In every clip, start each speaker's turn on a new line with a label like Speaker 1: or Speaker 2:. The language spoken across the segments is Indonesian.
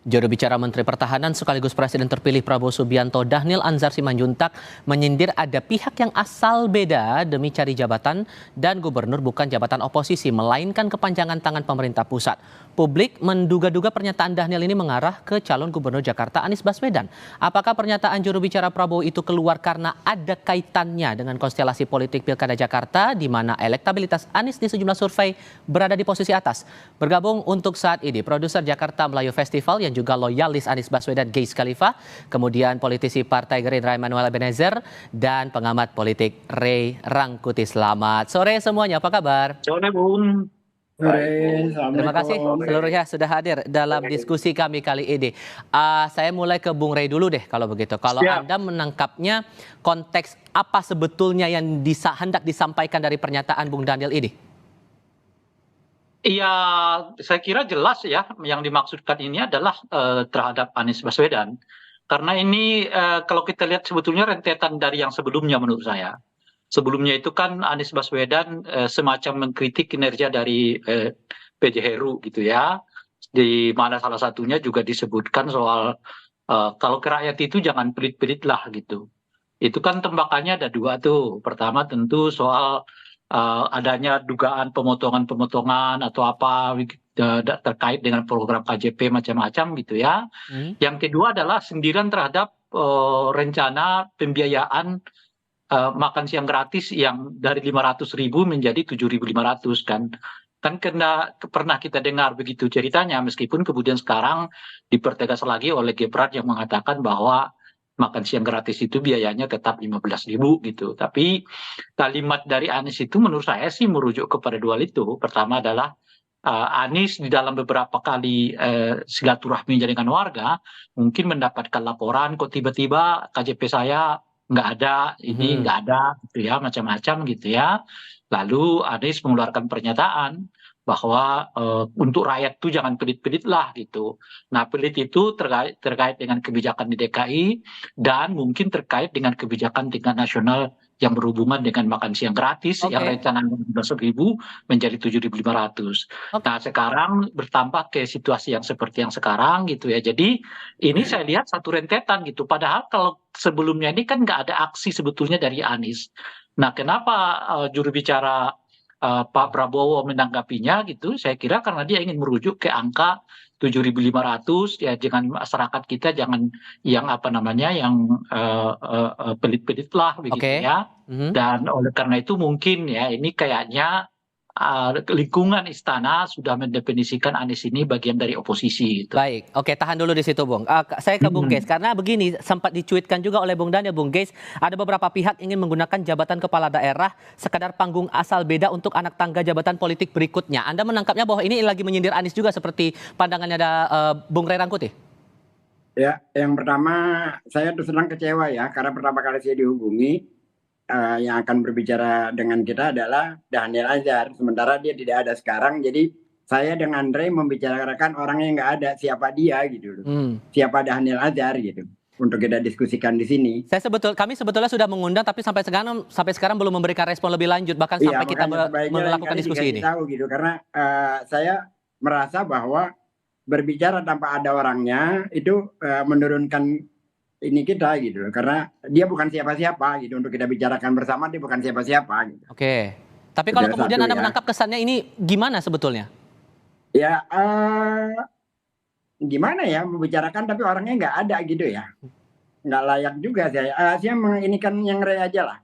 Speaker 1: Juru bicara Menteri Pertahanan sekaligus Presiden terpilih Prabowo Subianto Dhanil Anzar Simanjuntak menyindir ada pihak yang asal beda demi cari jabatan dan gubernur bukan jabatan oposisi melainkan kepanjangan tangan pemerintah pusat. Publik menduga-duga pernyataan Dhanil ini mengarah ke calon gubernur Jakarta Anies Baswedan. Apakah pernyataan juru bicara Prabowo itu keluar karena ada kaitannya dengan konstelasi politik Pilkada Jakarta di mana elektabilitas Anies di sejumlah survei berada di posisi atas? Bergabung untuk saat ini produser Jakarta Melayu Festival yang juga loyalis Anies Baswedan Geis Khalifa, kemudian politisi Partai Gerindra Emmanuel Ebenezer, dan pengamat politik Ray Rangkuti. Selamat sore semuanya, apa kabar?
Speaker 2: Sore Bung.
Speaker 3: Sore,
Speaker 1: Terima kasih seluruhnya sudah hadir dalam diskusi kami kali ini. Saya mulai ke Bung Ray dulu deh kalau begitu. Kalau
Speaker 2: Siap.
Speaker 1: Anda menangkapnya konteks apa sebetulnya yang hendak disampaikan dari pernyataan Bung Dhanil ini?
Speaker 2: Iya, saya kira jelas ya yang dimaksudkan ini adalah terhadap Anies Baswedan. Karena ini kalau kita lihat sebetulnya rentetan dari yang sebelumnya menurut saya. Sebelumnya itu kan Anies Baswedan semacam mengkritik kinerja dari PJ Heru gitu ya. Di mana salah satunya juga disebutkan soal kalau ke rakyat itu jangan pelit-pelit lah gitu. Itu kan tembakannya ada dua tuh. Pertama tentu soal adanya dugaan pemotongan-pemotongan atau apa terkait dengan program KJP macam-macam gitu ya. Yang kedua adalah sindiran terhadap rencana pembiayaan makan siang gratis yang dari 500.000 menjadi 7.500 kan. Kan pernah kita dengar begitu ceritanya, meskipun kemudian sekarang dipertegas lagi oleh Gibran yang mengatakan bahwa makan siang gratis itu biayanya tetap 15.000 gitu. Tapi kalimat dari Anies itu menurut saya sih merujuk kepada dua itu. Pertama adalah Anies di dalam beberapa kali silaturahmi dengan warga mungkin mendapatkan laporan kok tiba-tiba KJP saya nggak ada, ini nggak ada gitu ya, macam-macam gitu ya. Lalu Anies mengeluarkan pernyataan bahwa untuk rakyat tuh jangan pelit-pelit lah gitu. Nah, pelit itu terkait dengan kebijakan di DKI dan mungkin terkait dengan kebijakan tingkat nasional yang berhubungan dengan makan siang gratis yang rencananya 15.000 menjadi 7.500. Nah, sekarang bertambah ke situasi yang seperti yang sekarang gitu ya. Jadi ini saya lihat satu rentetan gitu. Padahal kalau sebelumnya ini kan nggak ada aksi sebetulnya dari Anies. Nah, kenapa juru bicara Pak Prabowo menanggapinya gitu? Saya kira karena dia ingin merujuk ke angka 7.500 ya, dengan masyarakat kita jangan yang apa namanya yang pelit-pelit lah begitu ya. Dan oleh karena itu mungkin ya ini kayaknya lingkungan istana sudah mendefinisikan Anies ini bagian dari oposisi gitu.
Speaker 1: Baik, oke, tahan dulu di situ, Bung. Saya ke Bung Geis, karena begini, sempat dicuitkan juga oleh Bung Dhanil, Bung Geis, ada beberapa pihak ingin menggunakan jabatan kepala daerah sekadar panggung asal beda untuk anak tangga jabatan politik berikutnya. Anda menangkapnya bahwa ini lagi menyindir Anies juga seperti pandangannya ada Bung Ray Rangkuti?
Speaker 3: Ya, yang pertama saya terus terang kecewa ya, karena pertama kali saya dihubungi yang akan berbicara dengan kita adalah Dhanil Anzar, sementara dia tidak ada sekarang. Jadi saya dengan Ray membicarakan orang yang nggak ada, siapa dia gitu loh. Siapa Dhanil Anzar gitu, untuk kita diskusikan di sini.
Speaker 1: Kami sebetulnya sudah mengundang, tapi sampai sekarang belum memberikan respon lebih lanjut, bahkan
Speaker 3: Iya,
Speaker 1: sampai kita melakukan diskusi ini.
Speaker 3: Tahu gitu, karena saya merasa bahwa berbicara tanpa ada orangnya itu menurunkan ini kita gitu loh, karena dia bukan siapa-siapa gitu untuk kita bicarakan bersama, dia bukan siapa-siapa gitu.
Speaker 1: Oke, tapi kalau kemudian Anda menangkap kesannya ini gimana sebetulnya?
Speaker 3: Ya gimana ya membicarakan tapi orangnya nggak ada gitu ya, nggak layak juga saya menginikan yang Ray aja lah,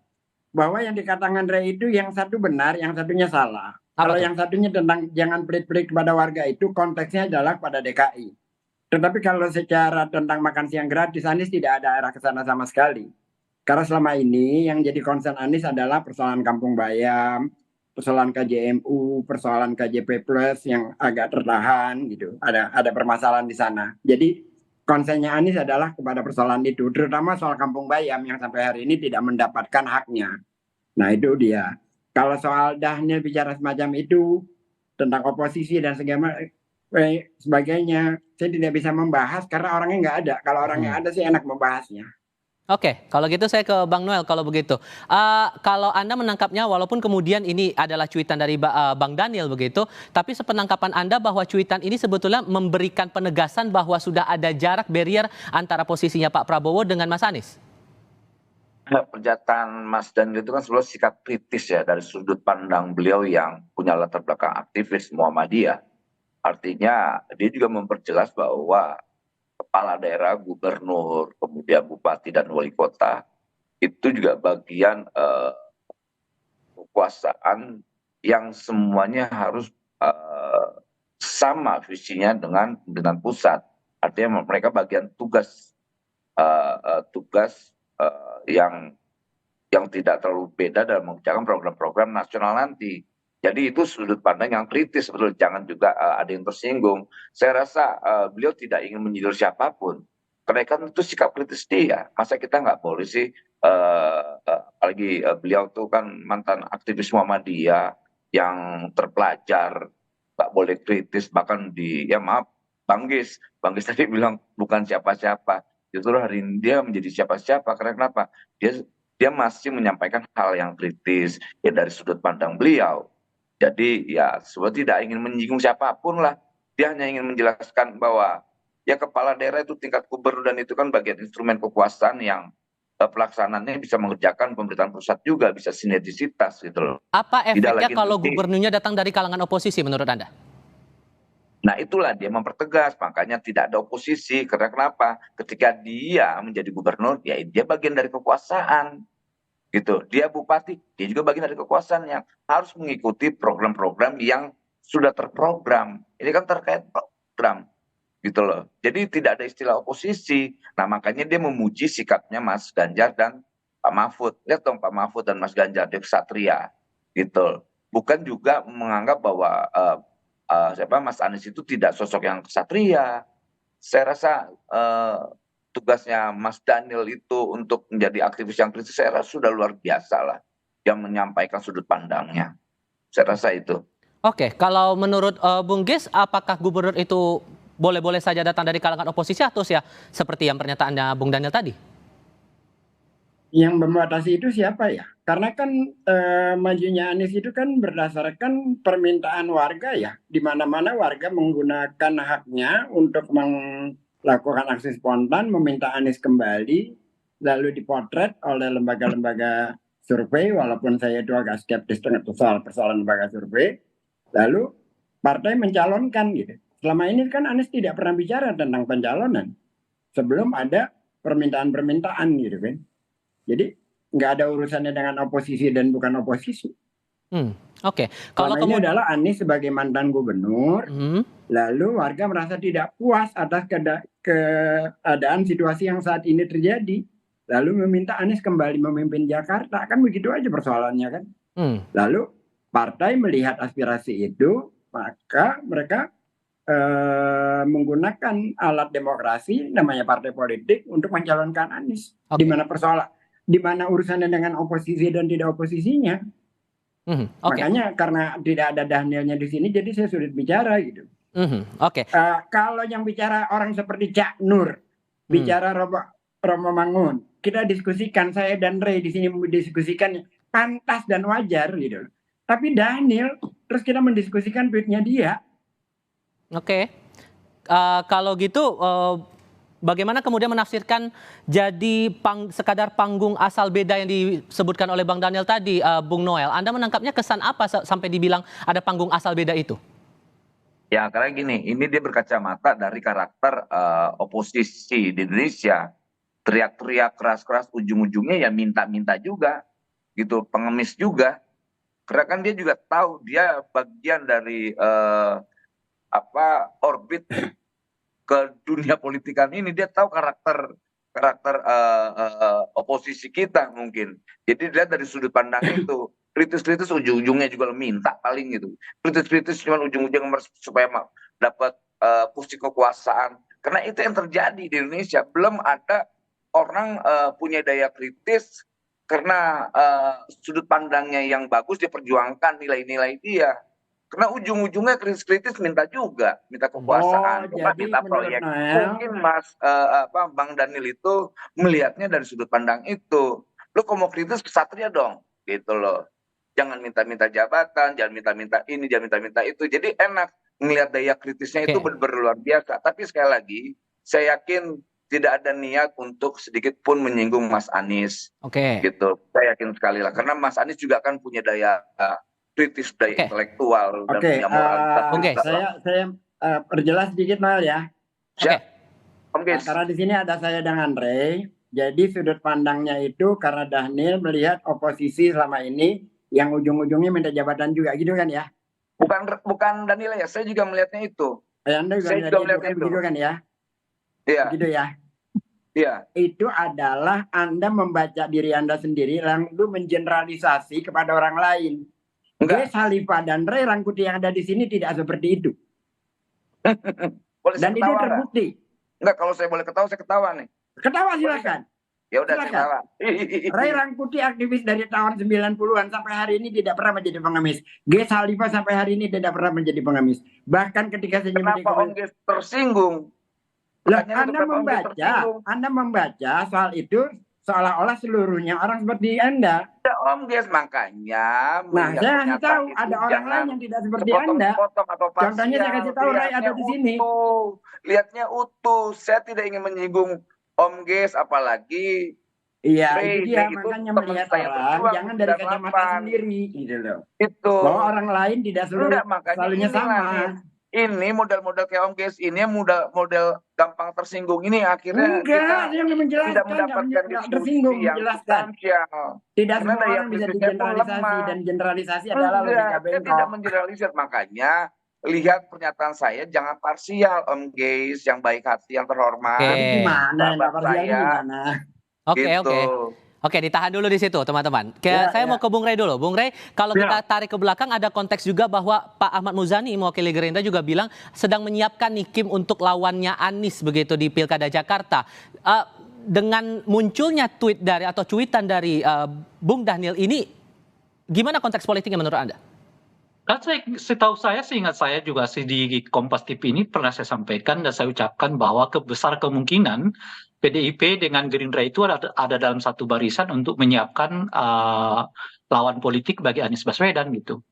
Speaker 3: bahwa yang dikatakan Ray itu yang satu benar, yang satunya salah. Kalau yang satunya tentang jangan pelit-pelit kepada warga itu konteksnya adalah pada DKI. Tetapi kalau secara tentang makan siang gratis, Anies tidak ada arah ke sana sama sekali. Karena selama ini yang jadi concern Anies adalah persoalan Kampung Bayam, persoalan KJMU, persoalan KJP Plus yang agak tertahan gitu. Ada permasalahan di sana. Jadi concernnya Anies adalah kepada persoalan itu, terutama soal Kampung Bayam yang sampai hari ini tidak mendapatkan haknya. Nah itu dia. Kalau soal Dhanil bicara semacam itu tentang oposisi dan sebagainya, saya tidak bisa membahas karena orangnya nggak ada. Kalau orangnya ada sih enak membahasnya.
Speaker 1: Oke, kalau gitu saya ke Bang Noel kalau begitu. Kalau Anda menangkapnya walaupun kemudian ini adalah cuitan dari Bang Daniel begitu, tapi sepenangkapan Anda bahwa cuitan ini sebetulnya memberikan penegasan bahwa sudah ada jarak barrier antara posisinya Pak Prabowo dengan Mas Anies?
Speaker 4: Pernyataan Mas Daniel itu kan sebenarnya sikap kritis ya dari sudut pandang beliau yang punya latar belakang aktivis Muhammadiyah. Artinya dia juga memperjelas bahwa kepala daerah, gubernur, kemudian bupati dan wali kota itu juga bagian kekuasaan yang semuanya harus sama visinya dengan pusat. Artinya mereka bagian tugas tugas yang tidak terlalu beda dalam mengerjakan program-program nasional nanti. Jadi itu sudut pandang yang kritis, betul. Jangan juga ada yang tersinggung. Saya rasa beliau tidak ingin menyindir siapapun. Karena kan itu sikap kritis dia. Masa kita nggak boleh sih, apalagi beliau tuh kan mantan aktivis Muhammadiyah yang terpelajar, nggak boleh kritis. Bahkan ya maaf, Bang Gis tadi bilang bukan siapa-siapa. Justru hari ini dia menjadi siapa-siapa. Karena kenapa? Dia masih menyampaikan hal yang kritis ya dari sudut pandang beliau. Jadi ya sebenarnya tidak ingin menyinggung siapapun lah. Dia hanya ingin menjelaskan bahwa ya kepala daerah itu tingkat gubernur dan itu kan bagian instrumen kekuasaan yang pelaksanaannya bisa mengerjakan pemerintahan pusat juga, bisa sinergisitas gitu loh.
Speaker 1: Apa
Speaker 4: Tidak
Speaker 1: efeknya
Speaker 4: lagi
Speaker 1: kalau
Speaker 4: nanti.
Speaker 1: gubernurnya datang dari kalangan oposisi menurut Anda?
Speaker 4: Nah itulah dia mempertegas, makanya tidak ada oposisi. Karena kenapa? Ketika dia menjadi gubernur, ya dia bagian dari kekuasaan. Gitu. Dia bupati, dia juga bagian dari kekuasaan yang harus mengikuti program-program yang sudah terprogram. Ini kan terkait program, gitu loh. Jadi tidak ada istilah oposisi. Nah makanya dia memuji sikapnya Mas Ganjar dan Pak Mahfud. Lihat dong Pak Mahfud dan Mas Ganjar, dia kesatria, gitu. Bukan juga menganggap bahwa siapa Mas Anies itu tidak sosok yang kesatria. Saya rasa tugasnya Mas Daniel itu untuk menjadi aktivis yang kritis saya rasa sudah luar biasa lah yang menyampaikan sudut pandangnya. Saya rasa itu.
Speaker 1: Oke, kalau menurut Bung Gis, apakah gubernur itu boleh-boleh saja datang dari kalangan oposisi atau ya seperti yang pernyataannya Bung Daniel tadi?
Speaker 3: Yang membatasi itu siapa ya? Karena kan majunya Anies itu kan berdasarkan permintaan warga ya. Di mana-mana warga menggunakan haknya untuk melakukan aksi spontan, meminta Anies kembali, lalu dipotret oleh lembaga-lembaga survei, walaupun saya itu agak skeptis dengan persoalan lembaga survei. Lalu partai mencalonkan gitu. Selama ini kan Anies tidak pernah bicara tentang pencalonan sebelum ada permintaan-permintaan gitu kan. Jadi nggak ada urusannya dengan oposisi dan bukan oposisi.
Speaker 1: Oke.
Speaker 3: Kalau ini adalah Anies sebagai mantan gubernur, lalu warga merasa tidak puas atas keadaan situasi yang saat ini terjadi, lalu meminta Anies kembali memimpin Jakarta, kan begitu aja persoalannya kan. Lalu partai melihat aspirasi itu, maka mereka menggunakan alat demokrasi namanya partai politik untuk mencalonkan Anies. Di mana di mana urusannya dengan oposisi dan tidak oposisinya. Makanya karena tidak ada Danielnya di sini, jadi saya sulit bicara gitu. Kalau yang bicara orang seperti Cak Nur, bicara Romo Mangun, kita diskusikan, saya dan Ray di sini mendiskusikan pantas dan wajar gitu. Tapi Daniel, terus kita mendiskusikan tweetnya dia.
Speaker 1: Kalau gitu bagaimana kemudian menafsirkan jadi sekadar panggung asal beda yang disebutkan oleh Bang Daniel tadi, Bung Noel? Anda menangkapnya kesan apa sampai dibilang ada panggung asal beda itu?
Speaker 4: Ya karena gini, ini dia berkacamata dari karakter oposisi di Indonesia. Teriak-teriak keras-keras, ujung-ujungnya ya minta-minta juga, gitu, pengemis juga. Karena kan dia juga tahu dia bagian dari orbit ke dunia politikan ini, dia tahu karakter oposisi kita mungkin. Jadi dilihat dari sudut pandang itu, kritis-kritis ujung-ujungnya juga minta paling gitu. Kritis-kritis cuma ujung-ujungnya supaya dapat kursi kekuasaan. Karena itu yang terjadi di Indonesia. Belum ada orang punya daya kritis karena sudut pandangnya yang bagus, dia perjuangkan nilai-nilai dia. Karena ujung-ujungnya kritis-kritis minta juga, minta kekuasaan, coba
Speaker 3: jadi
Speaker 4: minta
Speaker 3: menurut
Speaker 4: proyek.
Speaker 3: Noel,
Speaker 4: Mungkin Bang Daniel itu melihatnya dari sudut pandang itu. Lu kalau mau kritis ke Satria dong, gitu loh. Jangan minta-minta jabatan, jangan minta-minta ini, jangan minta-minta itu. Jadi enak ngelihat daya kritisnya itu benar-benar luar biasa. Tapi sekali lagi, saya yakin tidak ada niat untuk sedikit pun menyinggung Mas Anies. Gitu. Saya yakin sekali lah. Karena Mas Anies juga kan punya daya kritis, daya intelektual, dan punya moralitas.
Speaker 3: Saya perjelas sedikit Noel ya.
Speaker 4: Siap.
Speaker 3: Karena di sini ada saya dengan Ray. Jadi sudut pandangnya itu karena Daniel melihat oposisi selama ini yang ujung-ujungnya minta jabatan juga, gitu kan ya?
Speaker 4: Bukan Daniel ya, saya juga melihatnya itu.
Speaker 3: Anda juga melihatnya itu, begitu kan ya?
Speaker 4: Iya.
Speaker 3: Begitu ya?
Speaker 4: Iya.
Speaker 3: Itu adalah Anda membaca diri Anda sendiri lalu mengeneralisasi kepada orang lain. Grace Halifa dan Ray Rangkuti yang ada di sini tidak seperti itu. Dan itu terbukti.
Speaker 4: Enggak, kalau saya boleh ketawa, saya ketawa nih.
Speaker 3: Ketawa silakan.
Speaker 4: Ya udah, ketawa.
Speaker 3: Ray Rangkuti aktivis dari tahun 90-an sampai hari ini tidak pernah menjadi pengemis. Grace Halifa sampai hari ini tidak pernah menjadi pengemis. Bahkan ketika saya
Speaker 4: kenapa Om Grace tersinggung?
Speaker 3: Lah, Anda membaca soal itu seolah-olah seluruhnya orang seperti Anda.
Speaker 4: Ya, Om Grace, makanya.
Speaker 3: Nah, saya kasih tahu ada orang lain yang tidak seperti Anda. Contohnya saya kasih tahu Ray ada di sini.
Speaker 4: Lihatnya utuh. Saya tidak ingin menyinggung Om Grace, apalagi.
Speaker 3: Iya, itu dia makanya melihat orang jangan dari kacamata sendiri, gitu loh.
Speaker 4: Itu.
Speaker 3: Bahwa orang lain tidak selalunya sama.
Speaker 4: Ini model-model kayak Om Grace ini model gampang tersinggung ini akhirnya
Speaker 3: kita
Speaker 4: yang
Speaker 3: tidak mendapatkan tersinggung menjelaskan. Tidak semua orang bisa digeneralisasi dan generalisasi adalah logika bengkok.
Speaker 4: Tidak mengeneralisir, makanya lihat pernyataan saya jangan parsial Om Grace, yang baik hati, yang terhormat.
Speaker 3: Gimana? Gimana?
Speaker 1: Oke, ditahan dulu di situ, teman-teman. Saya mau ke Bung Rey dulu. Bung Rey, kalau kita tarik ke belakang ada konteks juga bahwa Pak Ahmad Muzani mewakili Gerindra juga bilang sedang menyiapkan nih Kim untuk lawannya Anies begitu di Pilkada Jakarta. Dengan munculnya cuitan dari Bung Daniel ini, gimana konteks politiknya menurut Anda?
Speaker 2: Kan setahu saya, seingat saya juga di Kompas TV ini pernah saya sampaikan dan saya ucapkan bahwa besar kemungkinan PDIP dengan Gerindra itu ada dalam satu barisan untuk menyiapkan lawan politik bagi Anies Baswedan gitu.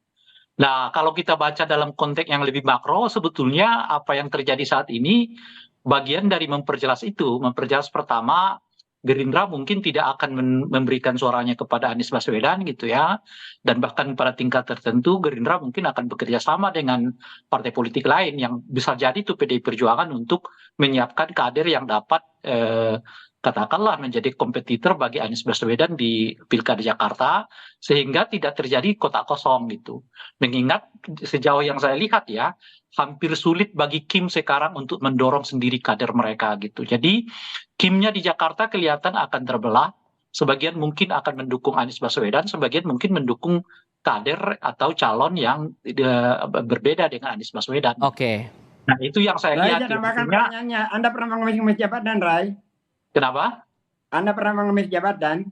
Speaker 2: Nah, kalau kita baca dalam konteks yang lebih makro, sebetulnya apa yang terjadi saat ini bagian dari memperjelas itu. Memperjelas pertama, Gerindra mungkin tidak akan memberikan suaranya kepada Anies Baswedan gitu ya. Dan bahkan pada tingkat tertentu Gerindra mungkin akan bekerja sama dengan partai politik lain yang bisa jadi itu PDI Perjuangan untuk menyiapkan kader yang dapat katakanlah menjadi kompetitor bagi Anies Baswedan di Pilkada Jakarta sehingga tidak terjadi kotak kosong gitu. Mengingat sejauh yang saya lihat ya, hampir sulit bagi Kim sekarang untuk mendorong sendiri kader mereka gitu. Jadi Kimnya di Jakarta kelihatan akan terbelah. Sebagian mungkin akan mendukung Anies Baswedan, sebagian mungkin mendukung kader atau calon yang berbeda dengan Anies Baswedan. Nah, itu yang saya lihat.
Speaker 3: Anda pernah mengemis jabatan, Ray?
Speaker 2: Kenapa?
Speaker 3: Anda pernah mengemis jabatan?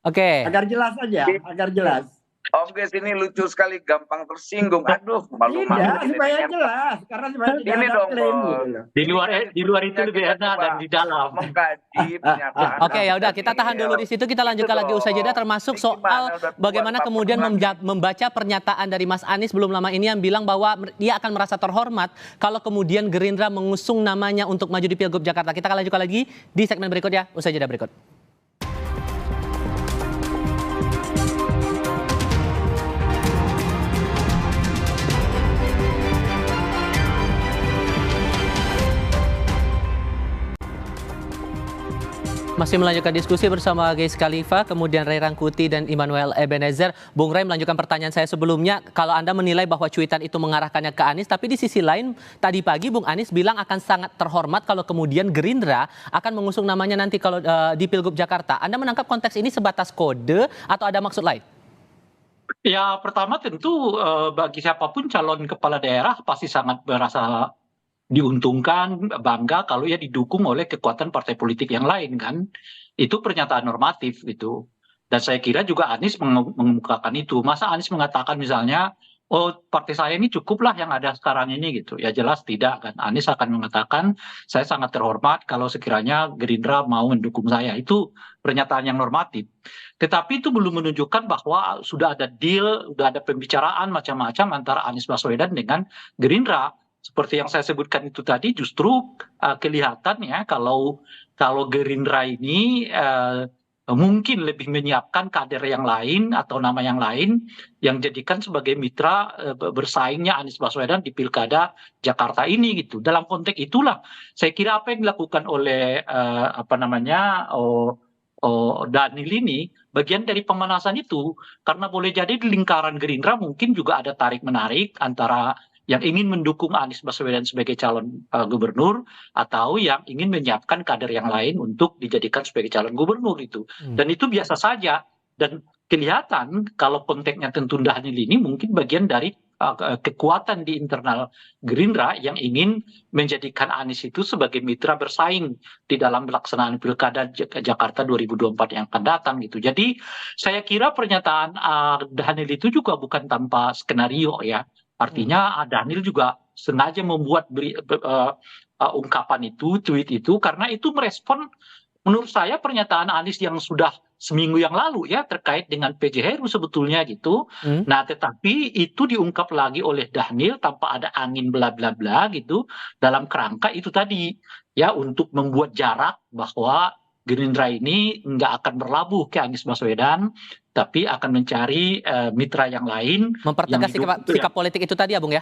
Speaker 3: Agar jelas aja, agar jelas.
Speaker 4: Om Grace ini lucu sekali, gampang tersinggung. Aduh, malu-malu.
Speaker 3: Supaya jelas, karena supaya tidak ada klaim gitu.
Speaker 2: Di luar itu lebih enak dan di dalam.
Speaker 4: Mengkaji pernyataan.
Speaker 1: Ya udah, kita tahan dulu di situ, kita lanjutkan lagi usai jeda, termasuk soal bagaimana kemudian membaca pernyataan dari Mas Anies belum lama ini yang bilang bahwa dia akan merasa terhormat kalau kemudian Gerindra mengusung namanya untuk maju di Pilgub Jakarta. Kita akan lanjutkan lagi di segmen berikutnya, usai jeda berikut. Masih melanjutkan diskusi bersama Grace Halifa, kemudian Ray Rangkuti dan Immanuel Ebenezer. Bung Ray, melanjutkan pertanyaan saya sebelumnya, kalau Anda menilai bahwa cuitan itu mengarahkannya ke Anies, tapi di sisi lain tadi pagi Bung Anies bilang akan sangat terhormat kalau kemudian Gerindra akan mengusung namanya nanti kalau di Pilgub Jakarta. Anda menangkap konteks ini sebatas kode atau ada maksud lain?
Speaker 2: Ya, pertama tentu bagi siapapun calon kepala daerah pasti sangat merasa diuntungkan, bangga kalau ya didukung oleh kekuatan partai politik yang lain kan. Itu pernyataan normatif gitu. Dan saya kira juga Anies mengemukakan itu. Masa Anies mengatakan misalnya, oh partai saya ini cukuplah yang ada sekarang ini gitu. Ya jelas tidak kan. Anies akan mengatakan, saya sangat terhormat kalau sekiranya Gerindra mau mendukung saya. Itu pernyataan yang normatif. Tetapi itu belum menunjukkan bahwa sudah ada deal, sudah ada pembicaraan macam-macam antara Anies Baswedan dengan Gerindra. Seperti yang saya sebutkan itu tadi, justru kelihatan ya kalau Gerindra ini mungkin lebih menyiapkan kader yang lain atau nama yang lain yang jadikan sebagai mitra bersaingnya Anies Baswedan di Pilkada Jakarta ini gitu. Dalam konteks itulah saya kira apa yang dilakukan oleh Dhanil ini bagian dari pemanasan itu, karena boleh jadi di lingkaran Gerindra mungkin juga ada tarik-menarik antara yang ingin mendukung Anies Baswedan sebagai calon gubernur atau yang ingin menyiapkan kader yang lain untuk dijadikan sebagai calon gubernur itu. Dan itu biasa saja. Dan kelihatan kalau konteksnya tentu Dhanil ini mungkin bagian dari kekuatan di internal Gerindra yang ingin menjadikan Anies itu sebagai mitra bersaing di dalam pelaksanaan Pilkada Jakarta 2024 yang akan datang gitu. Jadi saya kira pernyataan Dhanil itu juga bukan tanpa skenario ya. Artinya Dhanil juga sengaja membuat ungkapan itu, tweet itu, karena itu merespon menurut saya pernyataan Anies yang sudah seminggu yang lalu ya terkait dengan PJ Heru sebetulnya gitu. Nah tetapi itu diungkap lagi oleh Dhanil tanpa ada angin bla bla bla gitu dalam kerangka itu tadi ya untuk membuat jarak bahwa Gerindra ini nggak akan berlabuh ke Anies Baswedan, tapi akan mencari mitra yang lain.
Speaker 1: Mempertegas sikap politik itu tadi ya Bung ya?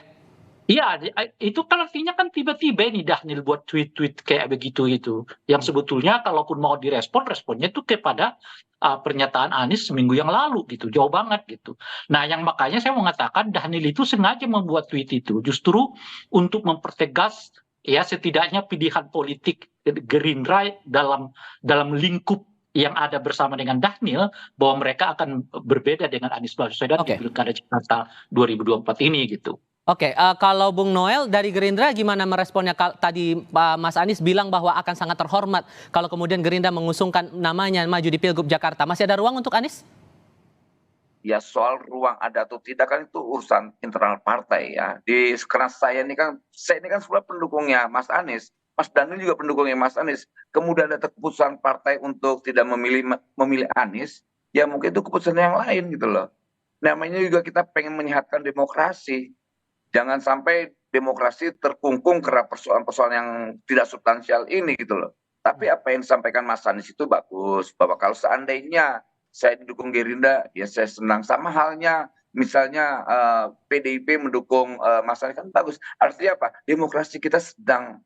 Speaker 2: Iya, itu kan artinya kan tiba-tiba nih Dhanil buat tweet-tweet kayak begitu itu. Yang sebetulnya kalaupun mau direspon, responnya itu kepada pernyataan Anies seminggu yang lalu gitu, jauh banget gitu. Nah, yang makanya saya mengatakan Dhanil itu sengaja membuat tweet itu justru untuk mempertegas ya setidaknya pilihan politik Gerindra dalam lingkup yang ada bersama dengan Dhanil bahwa mereka akan berbeda dengan Anies Baswedan di Pilkada Jakarta 2024 ini gitu.
Speaker 1: Oke, kalau Bung Noel dari Gerindra gimana meresponnya? Tadi Mas Anies bilang bahwa akan sangat terhormat kalau kemudian Gerindra mengusungkan namanya maju di Pilgub Jakarta. Masih ada ruang untuk Anies?
Speaker 4: Ya soal ruang ada atau tidak kan itu urusan internal partai ya. Karena saya ini kan sebenarnya pendukungnya Mas Anies. Mas Dhanil juga pendukungnya Mas Anies. Kemudian ada keputusan partai untuk tidak memilih Anies, ya mungkin itu keputusan yang lain gitu loh. Namanya juga kita pengen menyehatkan demokrasi. Jangan sampai demokrasi terkungkung karena persoalan-persoalan yang tidak substansial ini gitu loh. Tapi apa yang disampaikan Mas Anies itu bagus. Bahwa kalau seandainya saya didukung Gerindra, ya saya senang. Sama halnya misalnya PDIP mendukung Mas Anies kan bagus. Artinya apa? Demokrasi kita sedang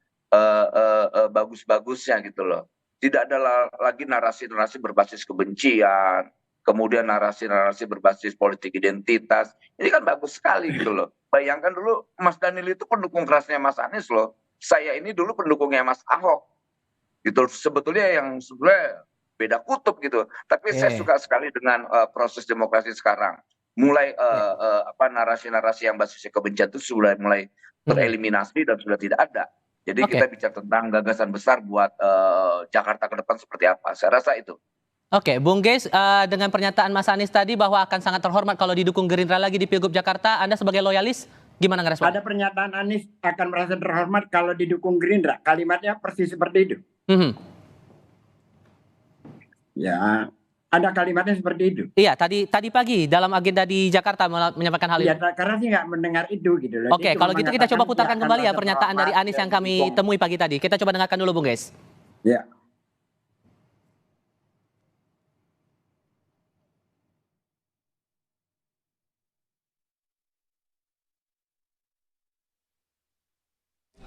Speaker 4: bagus-bagusnya gitu loh. Tidak ada lagi narasi-narasi berbasis kebencian. Kemudian narasi-narasi berbasis politik identitas. Ini kan bagus sekali gitu loh. Bayangkan dulu Mas Dhanil itu pendukung kerasnya Mas Anies loh. Saya ini dulu pendukungnya Mas Ahok. Gitu. Sebetulnya beda kutub gitu. Tapi saya suka sekali dengan proses demokrasi sekarang. Mulai narasi-narasi yang basisnya kebencian itu sudah mulai tereliminasi dan sudah tidak ada. Jadi kita bicara tentang gagasan besar buat Jakarta ke depan seperti apa. Saya rasa itu.
Speaker 1: Oke, Bung Geis, dengan pernyataan Mas Anies tadi bahwa akan sangat terhormat kalau didukung Gerindra lagi di Pilgub Jakarta, Anda sebagai loyalis gimana ngerespon?
Speaker 3: Ada pernyataan Anies akan merasa terhormat kalau didukung Gerindra. Kalimatnya persis seperti itu. Ya, ada kalimatnya seperti itu.
Speaker 1: Iya, tadi pagi dalam agenda di Jakarta menyampaikan hal itu.
Speaker 3: Ya, karena sih nggak mendengar itu gitu loh.
Speaker 1: Oke, kalau gitu kita coba putarkan kembali ya pernyataan dari Anies yang kami temui pagi tadi. Kita coba dengarkan dulu, Bung Geis.
Speaker 3: Ya.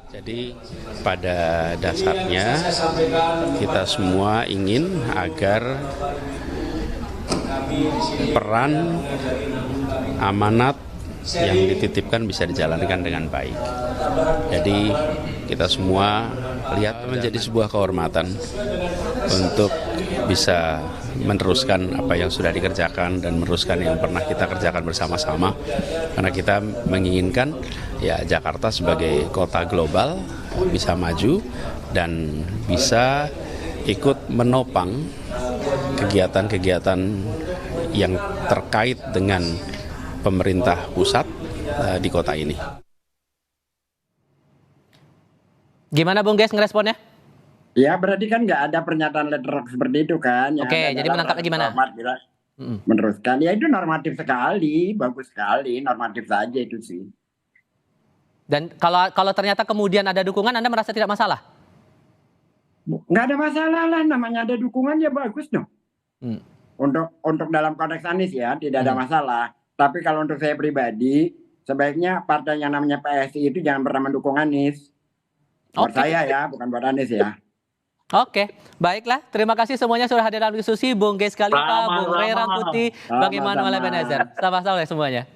Speaker 5: Jadi pada dasarnya kita semua ingin agar peran amanat yang dititipkan bisa dijalankan dengan baik. Jadi kita semua lihat menjadi sebuah kehormatan untuk bisa meneruskan apa yang sudah dikerjakan dan meneruskan yang pernah kita kerjakan bersama-sama, karena kita menginginkan ya Jakarta sebagai kota global bisa maju dan bisa ikut menopang kegiatan-kegiatan yang terkait dengan pemerintah pusat di kota ini.
Speaker 1: Gimana Bung Ges ngeresponnya?
Speaker 3: Ya berarti kan nggak ada pernyataan letter seperti itu kan. Yang
Speaker 1: Oke,
Speaker 3: ada
Speaker 1: jadi
Speaker 3: adalah
Speaker 1: menangkapnya
Speaker 3: Raden
Speaker 1: gimana?
Speaker 3: Rahmat bilang, meneruskan. Ya itu normatif sekali, bagus sekali, normatif saja itu sih.
Speaker 1: Dan kalau ternyata kemudian ada dukungan, Anda merasa tidak masalah?
Speaker 3: Nggak ada masalah lah, namanya ada dukungan ya bagus dong. Untuk dalam konteks Anies ya tidak ada masalah. Tapi kalau untuk saya pribadi, sebaiknya partai yang namanya PSI itu jangan pernah mendukung Anies. Buat saya ya, bukan buat Anies ya.
Speaker 1: Oke, baiklah. Terima kasih semuanya sudah hadir dalam diskusi. Bung Ges Khalifa, Bung Ray Rangkuti, Bang Emmanuel Ebenezer. Sama-sama semuanya.